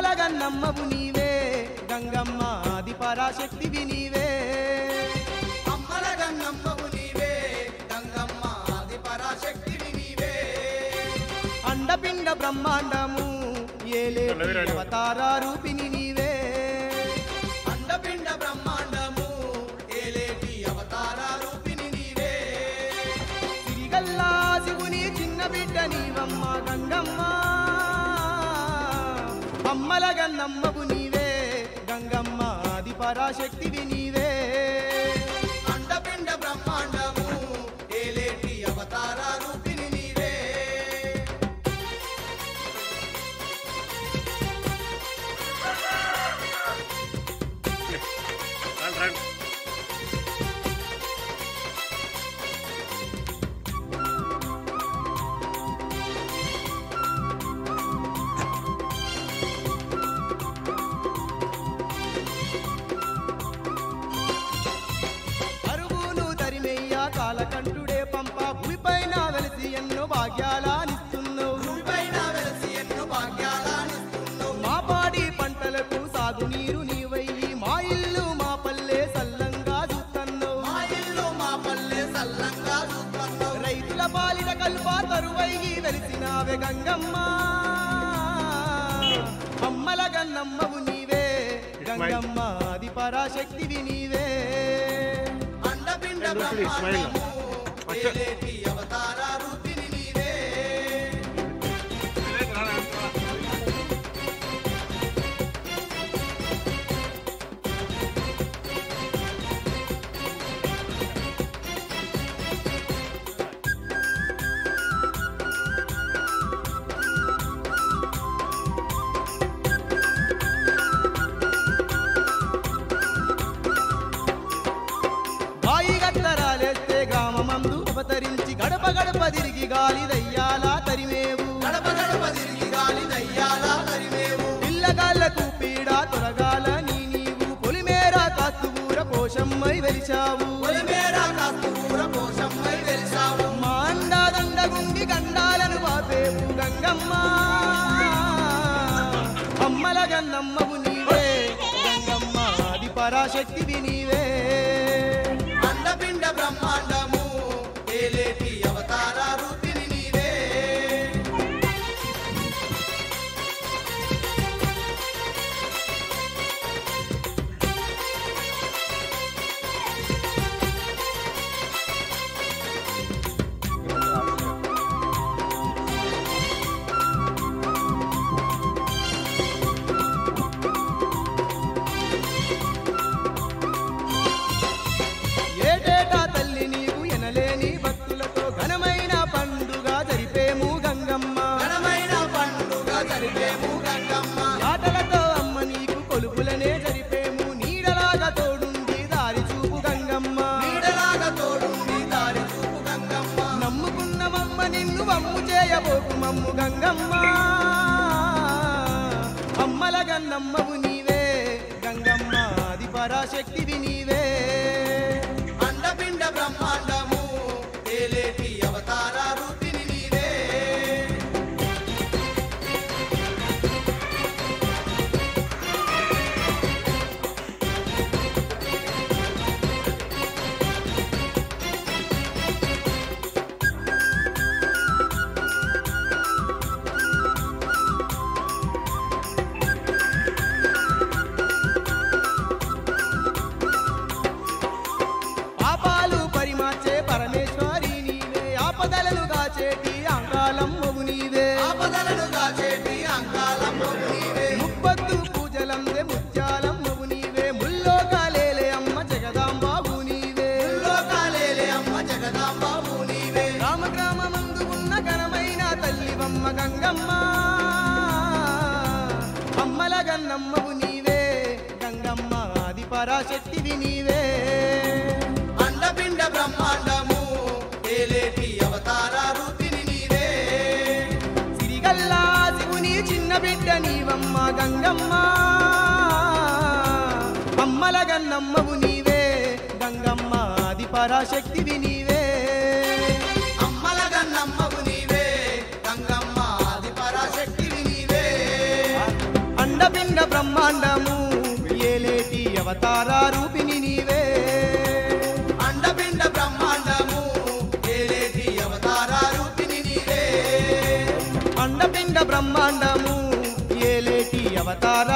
అమ్మలగన్నమ్మవు నీవే గంగమ్మ ఆది పరాశక్తివి నీవే అమ్మలగన్నమ్మవు నీవే గంగమ్మ ఆది పరాశక్తివి నీవే అండపిండ బ్రహ్మాండము ఏలేటి అవతార రూపిణి నీవే అండపిండ బ్రహ్మాండము ఏలేటి అవతార రూపిణి నీవే సిరిగల్లా శివుని చిన్న బిడ్డ నీవమ్మ గంగమ్మ అమ్మలగన్నమ్మవు నీవే గంగమ్మ ఆది పరాశక్తివి నీవే అండపిండ బ్రహ్మాండము ఏలేటి అవతార రూపిణి నీవే అరువును తరిమెయ్య కాలకంఠుడే పంప భూమిపైన వెలిసి ఎన్నో భాగ్యాలనిస్తున్నావు భూమిపైన వెలసి ఎన్నో భాగ్యాలనిస్తున్నావు మా పాడి పంటలకు సాగునీరు నీవయ్యి మా ఇల్లు మా పల్లె సల్లంగా చూస్తున్నావు మా ఇల్లు మా పల్లె సల్లంగా చూస్తున్నావు రైతుల పాలిట కల్ప తరువైగి వెలిసినావే గంగమ్మ అమ్మల గన్నమ్మవు నీవే గంగమ్మ ఆది పరాశక్తివి నీవే అండపిండ బ్రహ్మాండము ఏలేటి అవతార రూపిణి నీవే బాయి గట్టరాలేస్తే గ్రామమందు అవతరించి గడప గడప తిరిగి గాలి దయ్యాలా తరిమేవు గడప గడప తిరిగి గాలి దయ్యాలా తరిమేవు పిల్లగాళ్లకు పీడ తొలగాల నీవు పొలిమేర కాస్తుబూర కోశమ్మై వెలిచావు పొలిమేర కాస్తూర కోశమ్మై వెలిసావు మా అండాదండగుండి గండాలను బాపేవు గంగమ్మ అమ్మల గన్నమ్మవు నీవే గంగమ్మ ఆది పరాశక్తివి నీవే అండపిండ బ్రహ్మాండము ఏలేటి అవతార రూపిణి నీవే ఏటేటా తల్లి నీవు ఎనలేని భక్తులతో ఘనమైన పండుగ జరిపేము గంగమ్మ ఘనమైన పండుగ జరిపేము గంగమ్మ ఆటలతో అమ్మ నీకు కొలుపులనే జరిపేము నీడలాగా తోడుండి దారి చూపు గంగమ్మ నీడలాగా తోడుండి దారి చూపు గంగమ్మ నమ్ముకున్నమమ్మ నిన్ను వమ్ము చేయబోకు మమ్ము గంగమ్మ అమ్మల గన్నమ్మవు నీవే గంగమ్మ ఆది పరాశక్తివి నీవే అండపిండ బ్రహ్మాండము ఏలేటి అవతార రూపిణి నీవే పాపాలు పరిమార్చే పరమేశ్వరి నీవే ఆపదలను కాచేటి అంకాలమ్మవు నీవే ఆపదలను కాచేటి అంకాలమ్మవు నీవే ముప్పత్తు పూజలందే ముత్యాలమ్మవు నీవే ముల్లోకాలేలే అమ్మ జగదాంబాబు నీవే లోకాలేలే అమ్మ జగదాంబాబు నీవే గ్రామ గ్రామమందు ఉన్న ఘనమైన తల్లివమ్మ గంగమ్మ అమ్మల గన్నమ్మవు నీవే గంగమ్మ ఆది పరాశక్తివి నీవే అండపిండ బ్రహ్మాండము ఏలేటి అవతార రూపిణి నీవే సిరిగల్లా శివుని చిన్న బిడ్డ నీవమ్మ గంగమ్మ అమ్మల గన్నమ్మవు నీవే గంగమ్మ ఆది పరాశక్తివి నీవే అమ్మల గన్నమ్మవు నీవే గంగమ్మ ఆది పరాశక్తివి నీవే అండ అఖండ బ్రహ్మాండము ఏలేటి అవతార